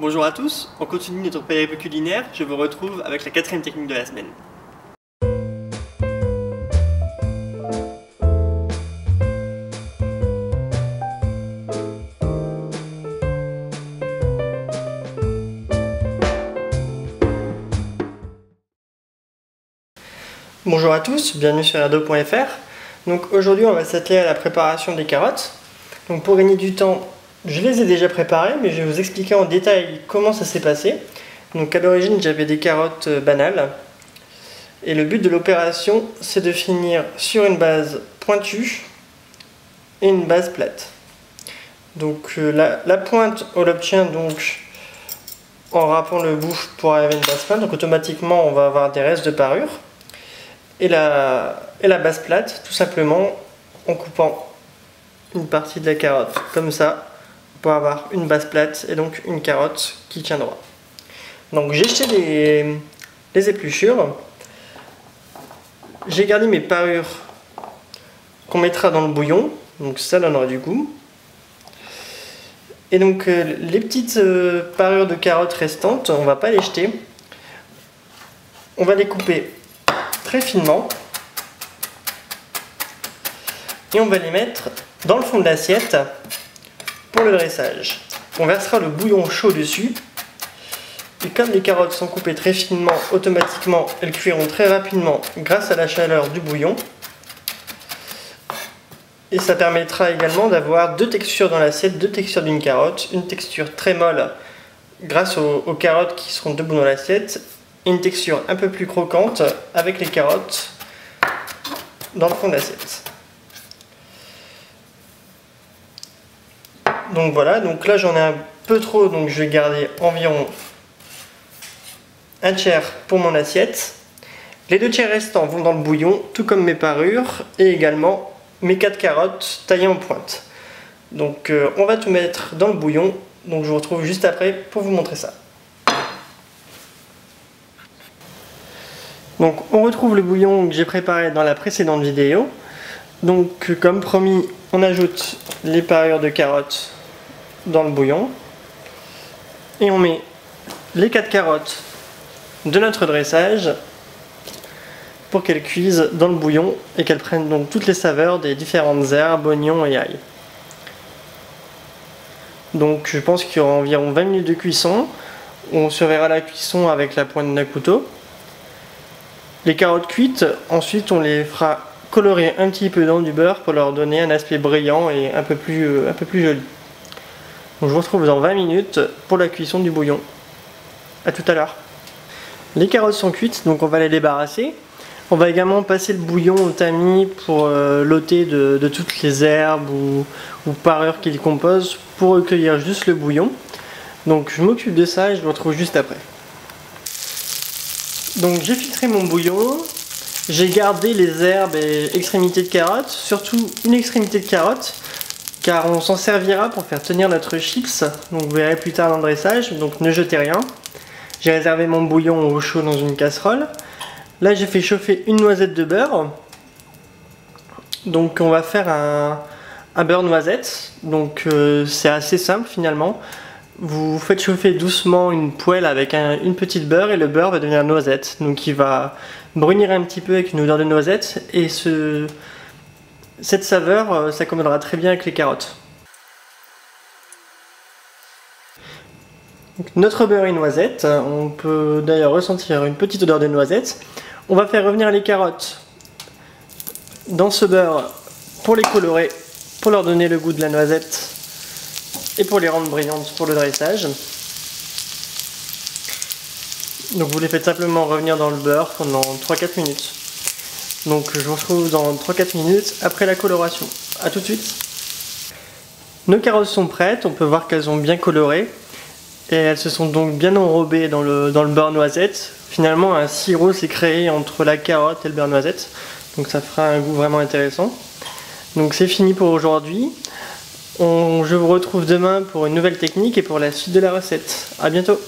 Bonjour à tous, on continue notre périple culinaire, je vous retrouve avec la quatrième technique de la semaine. Bonjour à tous, bienvenue sur erdo.fr. Donc aujourd'hui on va s'atteler à la préparation des carottes. Donc pour gagner du temps, je les ai déjà préparées, mais je vais vous expliquer en détail comment ça s'est passé. Donc à l'origine j'avais des carottes banales. Et le but de l'opération c'est de finir sur une base pointue et une base plate. Donc la pointe on l'obtient donc en râpant le bout pour arriver à une base plate. Donc automatiquement on va avoir des restes de parure. Et la base plate, tout simplement en coupant une partie de la carotte comme ça pour avoir une base plate et donc une carotte qui tient droit. Donc j'ai jeté les épluchures, j'ai gardé mes parures qu'on mettra dans le bouillon, donc ça donnera du goût. Et donc les petites parures de carottes restantes, on va pas les jeter, on va les couper très finement et on va les mettre dans le fond de l'assiette pour le dressage. On versera le bouillon chaud dessus et comme les carottes sont coupées très finement, automatiquement elles cuiront très rapidement grâce à la chaleur du bouillon et ça permettra également d'avoir deux textures dans l'assiette, deux textures d'une carotte, une texture très molle grâce aux carottes qui seront debout dans l'assiette, une texture un peu plus croquante avec les carottes dans le fond de l'assiette. Donc voilà, donc là j'en ai un peu trop, donc je vais garder environ un tiers pour mon assiette. Les deux tiers restants vont dans le bouillon, tout comme mes parures et également mes 4 carottes taillées en pointe. Donc on va tout mettre dans le bouillon, donc je vous retrouve juste après pour vous montrer ça. Donc on retrouve le bouillon que j'ai préparé dans la précédente vidéo. Donc comme promis, on ajoute les parures de carottes dans le bouillon. Et on met les 4 carottes de notre dressage pour qu'elles cuisent dans le bouillon et qu'elles prennent donc toutes les saveurs des différentes herbes, oignons et ail. Donc je pense qu'il y aura environ 20 minutes de cuisson. On surveillera la cuisson avec la pointe d'un couteau. Les carottes cuites, ensuite on les fera colorer un petit peu dans du beurre pour leur donner un aspect brillant et un peu plus joli. Donc je vous retrouve dans 20 minutes pour la cuisson du bouillon. A tout à l'heure. Les carottes sont cuites, donc on va les débarrasser. On va également passer le bouillon au tamis pour l'ôter de toutes les herbes ou parures qui le composent pour recueillir juste le bouillon. Donc je m'occupe de ça et je vous retrouve juste après. Donc j'ai filtré mon bouillon, j'ai gardé les herbes et extrémités de carottes, surtout une extrémité de carotte, car on s'en servira pour faire tenir notre chips, donc vous verrez plus tard dans le dressage, donc ne jetez rien. J'ai réservé mon bouillon au chaud dans une casserole. Là j'ai fait chauffer une noisette de beurre, donc on va faire un beurre noisette, donc c'est assez simple finalement. Vous faites chauffer doucement une poêle avec une petite beurre et le beurre va devenir noisette. Donc il va brunir un petit peu avec une odeur de noisette et cette saveur s'accommodera très bien avec les carottes. Donc, notre beurre est noisette, on peut d'ailleurs ressentir une petite odeur de noisette. On va faire revenir les carottes dans ce beurre pour les colorer, pour leur donner le goût de la noisette et pour les rendre brillantes pour le dressage. Donc vous les faites simplement revenir dans le beurre pendant 3-4 minutes. Donc je vous retrouve dans 3-4 minutes après la coloration. A tout de suite. Nos carottes sont prêtes, on peut voir qu'elles ont bien coloré. Et elles se sont donc bien enrobées dans le beurre noisette. Finalement un sirop s'est créé entre la carotte et le beurre noisette. Donc ça fera un goût vraiment intéressant. Donc c'est fini pour aujourd'hui. Je vous retrouve demain pour une nouvelle technique et pour la suite de la recette. A bientôt!